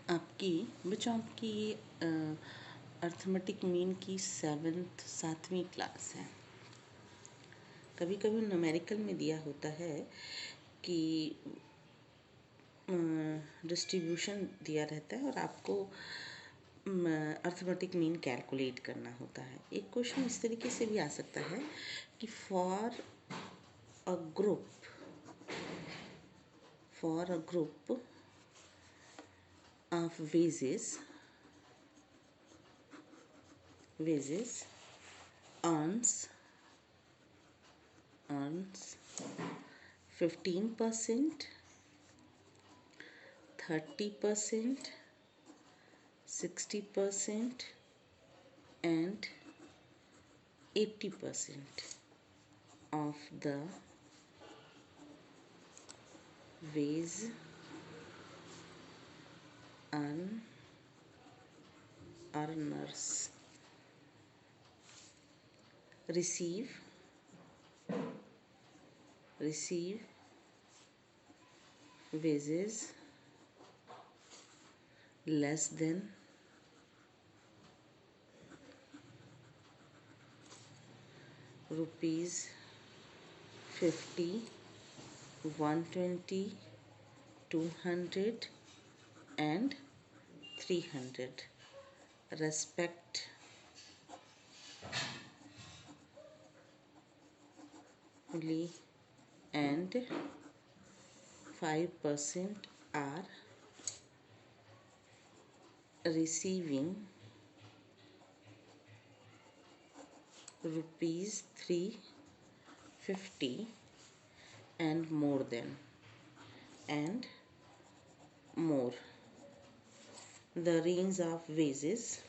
आपकी बच्चों आपकी ये अर्थमेटिक मीन की सातवीं क्लास है। कभी कभी न्यूमेरिकल में दिया होता है कि डिस्ट्रीब्यूशन दिया रहता है और आपको अर्थमेटिक मीन कैलकुलेट करना होता है। एक क्वेश्चन इस तरीके से भी आ सकता है कि for a group of wages earns 15%, 30%, 60% and 80% of the wage earners receive wages less than rupees 50, 120, 200 and 300 respectively, and 5% are receiving rupees 350 and more. The range of wages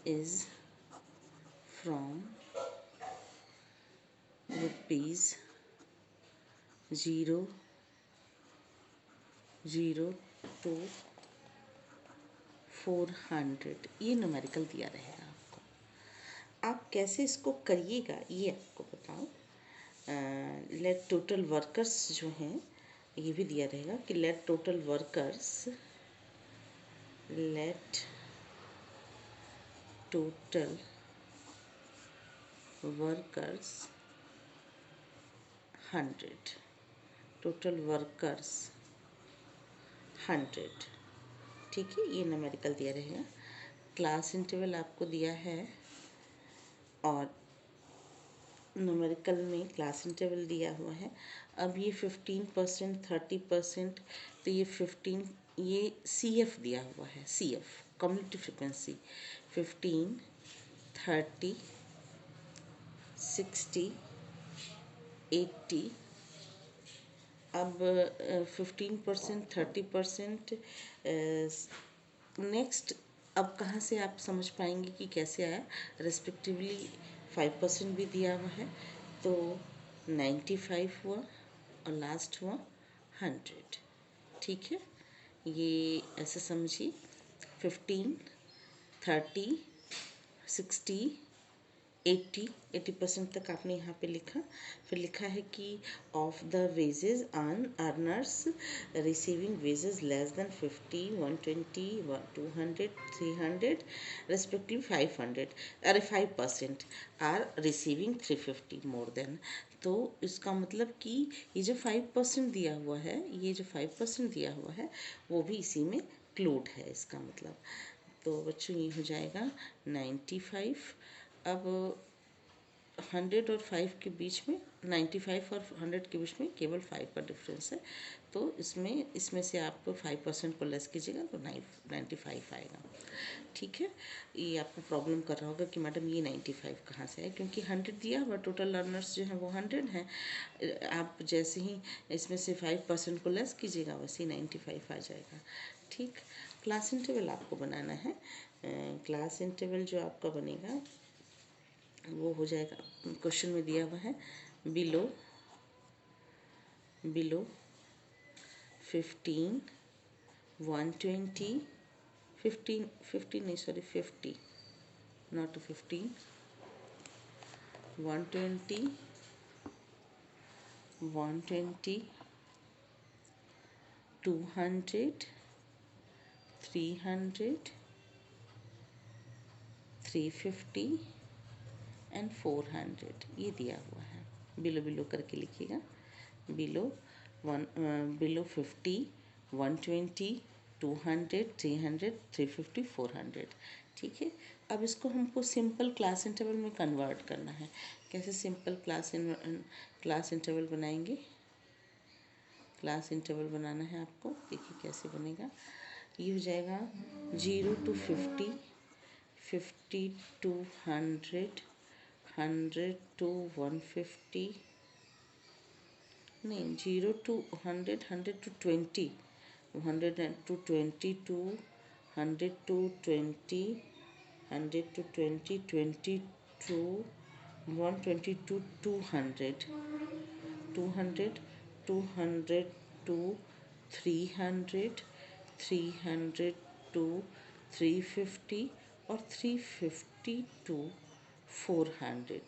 is from rupees 0 to 400। ये numerical दिया रहेगा आपको। आप कैसे इसको करिएगा ये आपको बताऊं। लेट टोटल वर्कर्स जो हैं ये भी दिया रहेगा कि let total workers 100, total workers 100। ठीक है, ये न्यूमेरिकल दिया रहेगा। क्लास इंटरवल आपको दिया है और न्यूमेरिकल में क्लास इंटरवल दिया हुआ है। अब ये 15%, 30%, तो ये 15 ये CF दिया हुआ है। CF cumulative frequency 15, 30, 60, 80। अब 15%, 30% नेक्स्ट। अब कहाँ से आप समझ पाएंगे कि कैसे आया। रेस्पेक्टिवली 5% भी दिया हुआ है तो 95 हुआ और लास्ट हुआ 100। ठीक है, ये ऐसे समझिए 15, 30, 60, 80% तक आपने यहाँ पे लिखा। फिर लिखा है कि of the wages earners receiving wages less than 50, 120, 200, 300 respective 500 अरे 5% आर रिसीविंग 350 मोर देन। तो इसका मतलब कि ये जो 5% दिया हुआ है, ये जो 5% दिया हुआ है वो भी इसी में क्लूड है इसका मतलब। तो बच्चों ये हो जाएगा 95। अब 100 और 5 के बीच में 95 और 100 के बीच में केवल 5 का डिफरेंस है। तो इसमें से आप 5% को लेस कीजिएगा तो 95 आएगा। ठीक है, ये आपको प्रॉब्लम कर रहा होगा कि मैडम ये 95 कहाँ से है, क्योंकि 100 दिया हुआ टोटल अर्नर्स जो हैं वो 100 हैं। आप जैसे ही इसमें से 5% को लेस कीजिएगा वैसे ही 95 आ जाएगा। ठीक, क्लास इंटरवल आपको बनाना है। क्लास इंटरवल जो आपका बनेगा वो हो जाएगा, क्वेश्चन में दिया हुआ है बिलो 15, 120, 15 नहीं, सॉरी 50, not 15, 120, 120, 200, 300, 350 एंड 400 ये दिया हुआ है। बिलो बिलो करके लिखिएगा। Below below 50, 120, 200, 300, 350, 400। ठीक है, अब इसको हमको सिंपल क्लास इंटरवल में कन्वर्ट करना है। कैसे सिंपल क्लास इंटरवल बनाएंगे? क्लास इंटरवल बनाना है आपको, देखिए कैसे बनेगा। ये हो जाएगा 0 to 50, 50 to 100, 100 to 150, नहीं 0 to 100, 100 to 20, 100 to 20 to 100 to 20, 100 to 20, 20 to 120 to 200, 200, 200 to 300, 300 to 350 और 350 to 400।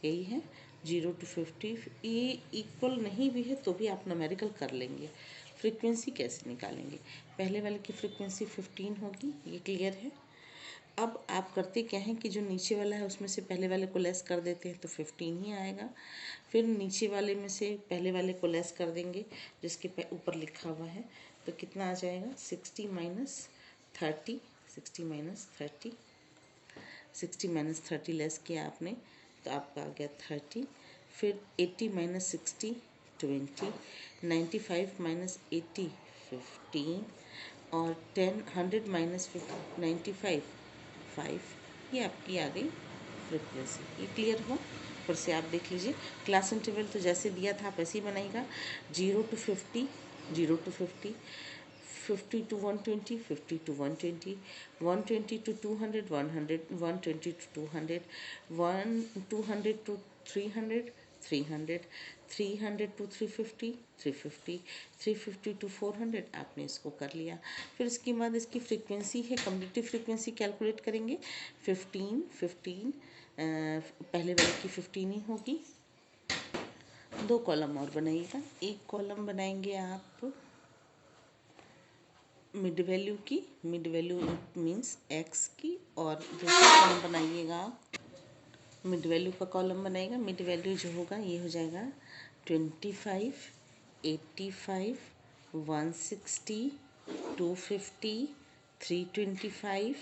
यही है 0 to 50। ये इक्वल नहीं भी है तो भी आप न्यूमेरिकल कर लेंगे। फ्रीक्वेंसी कैसे निकालेंगे? पहले वाले की फ्रीक्वेंसी 15 होगी, ये क्लियर है। अब आप करते क्या हैं कि जो नीचे वाला है उसमें से पहले वाले को लेस कर देते हैं तो 15 ही आएगा। फिर नीचे वाले में से पहले वाले को लेस कर देंगे जिसके ऊपर लिखा हुआ है, तो कितना आ जाएगा? 60 माइनस 30, 60 माइनस 30, 60 माइनस 30 लेस किया आपने तो आपका आ गया 30। फिर 80 माइनस 60, 20, 95 माइनस 80, 15 और 100 माइनस 95, 5। ये आपकी आ गई फ्रीक्वेंसी। ये क्लियर हुआ? फिर से आप देख लीजिए। क्लास इंटरवल तो जैसे दिया था आप ऐसे ही बनाइएगा। 0 to 50, 0 to 50, 50 to 120, 50 to 120, 120 to 200, 100, 120 to 200, 200 to 300, 300, 300 to 350, 350, 350 to 400। आपने इसको कर लिया। फिर इसके बाद इसकी फ्रीक्वेंसी है, कम्यूटेटिव फ्रीक्वेंसी कैलकुलेट करेंगे। 15, 15 पहले वाले की 15 ही होगी। दो कॉलम और बनाइएगा। एक कॉलम बनाएंगे आप मिड वैल्यू की, मिड वैल्यू मीन्स एक्स की, और दूसरा कॉलम बनाइएगा मिड वैल्यू का कॉलम बनाएगा। मिड वैल्यू जो होगा ये हो जाएगा 25, 85, 160, 250, 325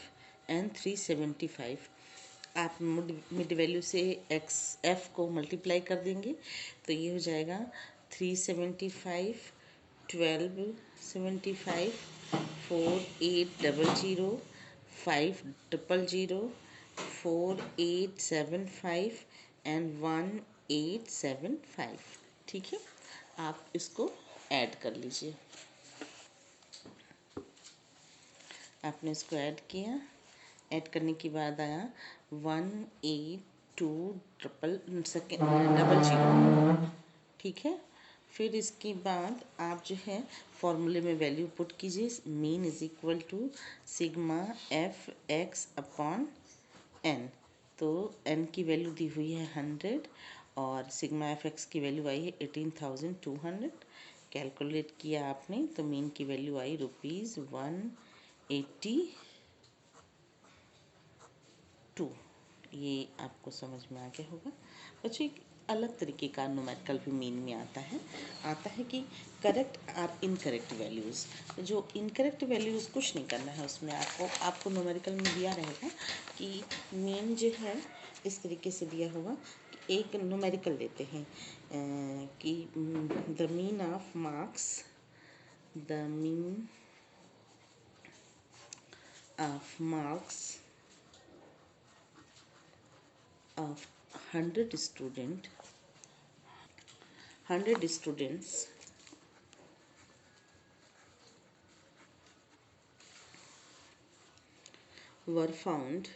एंड 375। आप मिड वैल्यू से एक्स एफ को मल्टीप्लाई कर देंगे तो ये हो जाएगा 375, 1275, 4800, 500, 4875 एंड 1875। ठीक है, आप इसको ऐड कर लीजिए। आपने इसको ऐड किया, ऐड करने के बाद आया 18200। ठीक है, फिर इसके बाद आप जो है फॉर्मूले में वैल्यू पुट कीजिए। Mean is equal to sigma F X upon N. तो एन की वैल्यू दी हुई है 100 और सिग्मा एफ एक्स की वैल्यू आई है 18,200। कैलकुलेट किया आपने तो मीन की वैल्यू आई ₹182। ये आपको समझ में आ गया होगा बच्चों। एक अलग तरीके का न्यूमेरिकल भी मीन में आता है कि करेक्ट और इनकरेक्ट वैल्यूज़। जो इनकरेक्ट वैल्यूज़ कुछ नहीं करना है उसमें, आपको न्यूमेरिकल में दिया रहेगा कि मीन जो है इस तरीके से दिया होगा। एक न्यूमेरिकल लेते हैं कि the mean of marks, the mean of marks of 100 students were found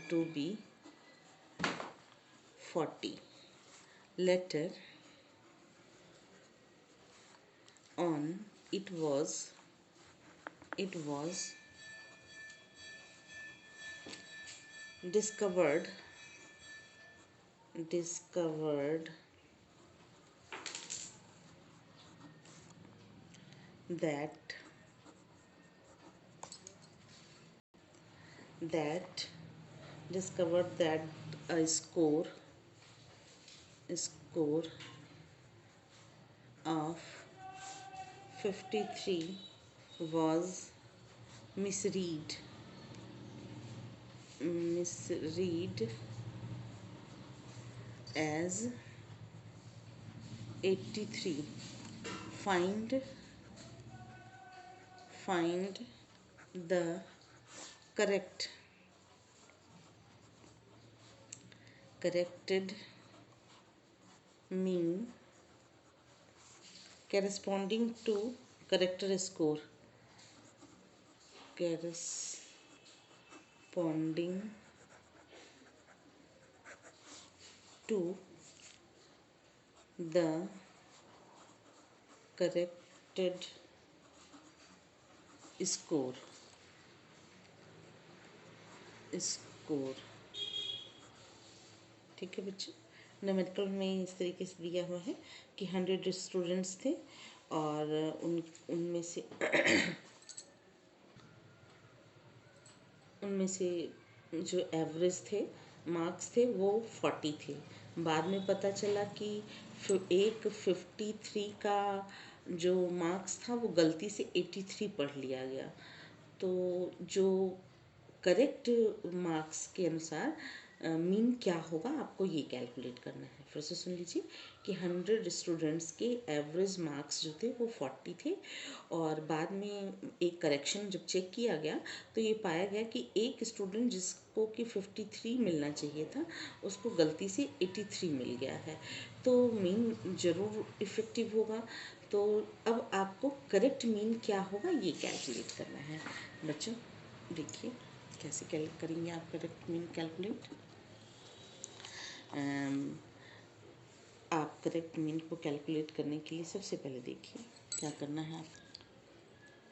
to be 40. Later on it was discovered that that a score of 53 was misread as 83. Find the correct corrected mean corresponding to character score corresponding to the corrected score score ठीक है बच्चे। Numerical में इस तरीके से दिया हुआ है कि 100 स्टूडेंट्स थे और उनमें से जो एवरेज थे मार्क्स थे वो 40 थे। बाद में पता चला कि एक 53 का जो मार्क्स था वो गलती से 83 पढ़ लिया गया। तो जो करेक्ट मार्क्स के अनुसार मीन क्या होगा आपको ये कैलकुलेट करना है। फिर से सुन लीजिए कि 100 स्टूडेंट्स के एवरेज मार्क्स जो थे वो 40 थे और बाद में एक करेक्शन जब चेक किया गया तो ये पाया गया कि एक स्टूडेंट जिसको कि 53 मिलना चाहिए था उसको गलती से 83 मिल गया है। तो मीन ज़रूर इफ़ेक्टिव होगा। तो अब आपको करेक्ट मीन क्या होगा ये कैलकुलेट करना है। बच्चों देखिए कैसे करेंगे आप करेक्ट मीन कैलकुलेट। आप करेक्ट मीन को कैलकुलेट करने के लिए सबसे पहले देखिए क्या करना है। आप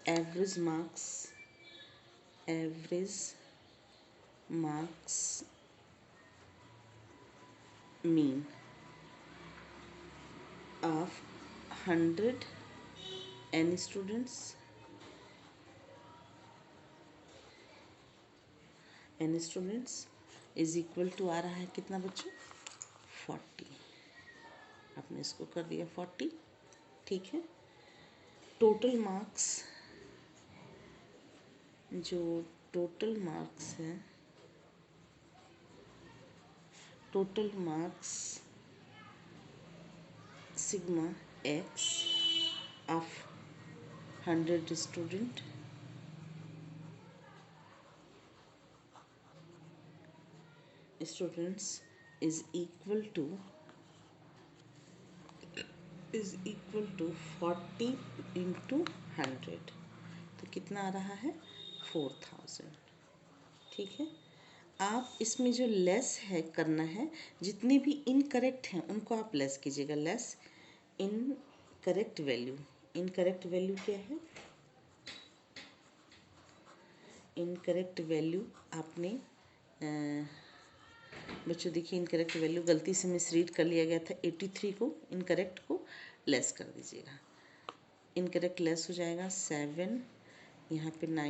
average marks mean of 100 n students is equal to आ रहा है कितना बच्चों 40। आपने इसको कर दिया 40 ठीक है। टोटल मार्क्स जो टोटल मार्क्स है total marks sigma X of 100 student students is equal to 40 into 100 तो कितना आ रहा है 4000 ठीक है। आप इसमें जो लेस है करना है जितने भी इनकरेक्ट हैं उनको आप लेस कीजिएगा। लेस इनकरेक्ट वैल्यू क्या है इनकरेक्ट वैल्यू आपने बच्चों देखिए इनकरेक्ट वैल्यू गलती से मिसरीड कर लिया गया था 83 को इनकरेक्ट को लेस कर दीजिएगा। इनकरेक्ट लेस हो जाएगा 7 यहाँ पे 9